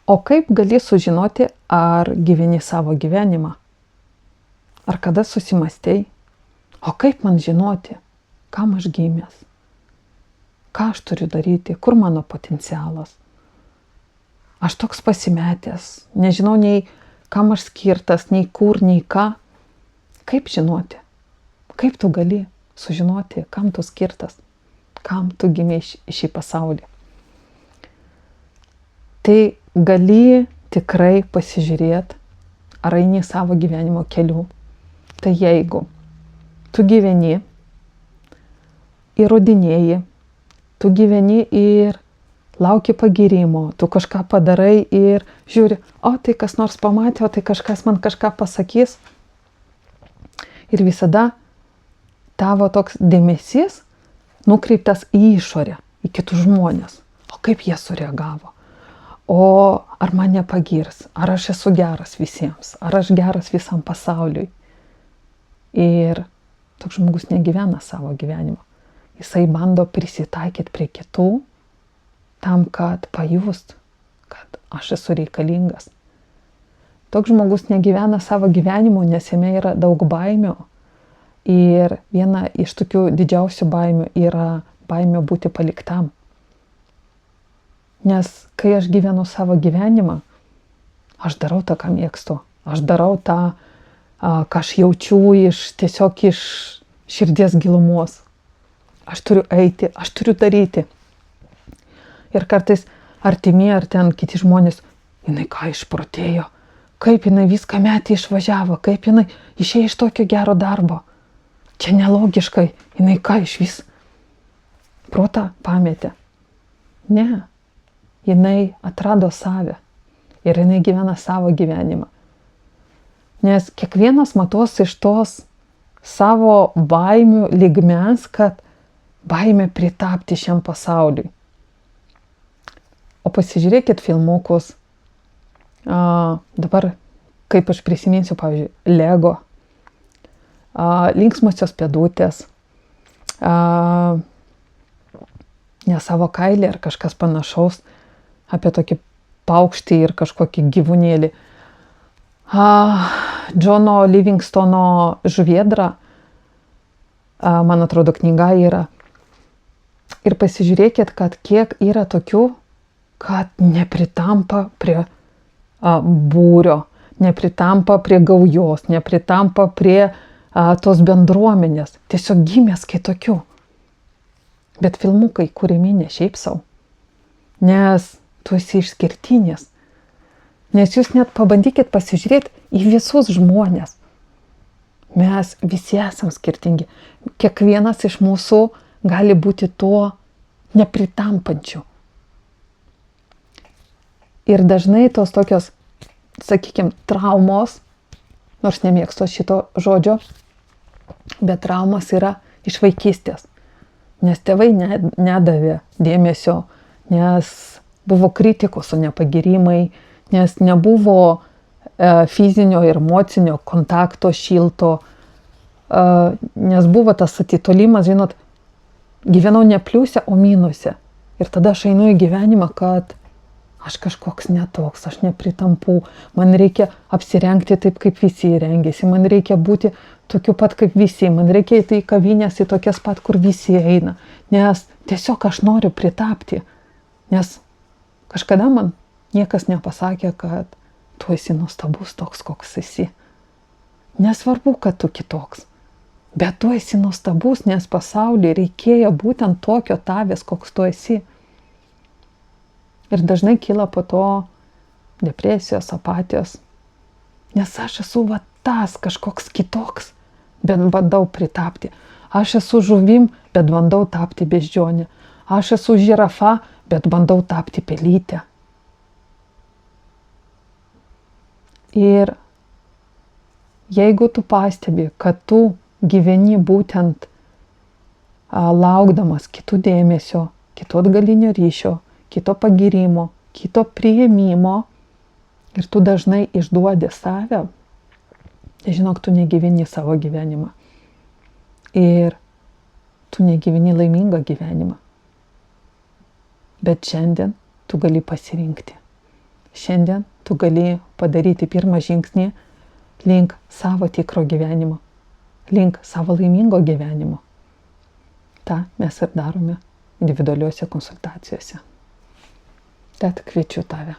O kaip gali sužinoti, ar gyveni savo gyvenimą? Ar kada susimastei? O kaip man žinoti, kam aš gimęs? Ką aš turiu daryti? Kur mano potencialas? Aš toks pasimetęs, nežinau nei kam aš skirtas, nei kur, nei ką. Kaip žinoti? Kaip tu gali sužinoti, kam tu skirtas? Kam tu gimei į šį pasaulį? Tai gali tikrai pasižiūrėti, ar eini savo gyvenimo keliu. Tai jeigu tu gyveni, įrodinėji, tu gyveni ir lauki pagyrimo, tu kažką padarai ir žiūri, o tai kas nors pamatė, o tai kažkas man kažką pasakys. Ir visada tavo toks dėmesys nukreiptas į išorę, į kitus žmonės. O kaip jie sureagavo? O ar mane pagirs? Ar aš esu geras visiems? Ar aš geras visam pasauliui? Ir toks žmogus negyvena savo gyvenimo. Jisai bando prisitaikyti prie kitų, tam, kad pajust, kad aš esu reikalingas. Toks žmogus negyvena savo gyvenimu, nes jame yra daug baimių. Ir viena iš tokių didžiausių baimių yra baimė būti paliktam. Nes kai aš gyvenu savo gyvenimą, aš darau tą, ką mėgstu. Aš darau tą, ką aš jaučiu tiesiog iš širdies gilumos. Aš turiu eiti, aš turiu daryti. Ir kartais artimi ar ten kiti žmonės, jinai ką išprotėjo, kaip jinai viską metė išvažiavo, kaip jinai išėjo iš tokio gero darbo. Čia nelogiškai, jinai ką iš vis protą pametė. Ne, jinai atrado save ir jinai gyvena savo gyvenimą. Nes kiekvienas matos iš tos savo baimių lygmens, kad baimė pritapti šiam pasauliui. O pasižiūrėkit filmukus. Dabar, kaip aš prisiminsiu, pavyzdžiui, Lego, Linksmosios pėdutės, Ne savo kailį ar kažkas panašaus, apie tokį paukštį ir kažkokį gyvūnėlį. Džono Livingstono Žuvėdra, man atrodo, knyga yra. Ir pasižiūrėkit, kad kiek yra tokių, kad nepritampa prie būrio, nepritampa prie gaujos, nepritampa prie tos bendruomenės. Tiesiog gimęs kitokių. Bet filmukai kuriami ne šiaip sau. Nes tu esi išskirtinis. Nes jūs net pabandykit pasižiūrėti į visus žmonės. Mes visi esam skirtingi. Kiekvienas iš mūsų gali būti tuo nepritampančiu. Ir dažnai tos tokios, sakykime, traumos, nors nemėgstu šito žodžio, bet traumos yra iš vaikystės. Nes tėvai nedavė dėmesio, nes buvo kritikos, o ne pagyrimai, nes nebuvo fizinio ir emocinio kontakto šilto, nes buvo tas atitolimas, žinot, gyvenau ne pliuse, o minuse. Ir tada aš einu į gyvenimą, kad aš kažkoks netoks, aš nepritampu, man reikia apsirengti taip, kaip visi rengiasi, man reikia būti tokiu pat kaip visi, man reikia į kavinės, į tokias pat, kur visi eina, nes tiesiog aš noriu pritapti, nes kažkada man niekas nepasakė, kad tu esi nuostabus toks, koks esi. Nesvarbu, kad tu kitoks, bet tu esi nuostabus, nes pasaulyje reikėjo būtent tokio tavęs, koks tu esi. Ir dažnai kyla po to depresijos, apatijos, nes aš esu va tas kažkoks kitoks, bet bandau pritapti. Aš esu žuvim, bet bandau tapti beždžionė. Aš esu žirafa, bet bandau tapti pelytę. Ir jeigu tu pastebi, kad tu gyveni būtent laukdamas kitų dėmesio, kito atgalinio ryšio, kito pagyrimo, kito priėmimo ir tu dažnai išduodi save, žinok, tu negyveni savo gyvenimą. Ir tu negyveni laimingą gyvenimą. Bet šiandien tu gali pasirinkti. šiandien tu gali padaryti pirmą žingsnį link savo tikro gyvenimo, link savo laimingo gyvenimo. Ta mes ir darome individualiuose konsultacijose. Tad kviečiu tave.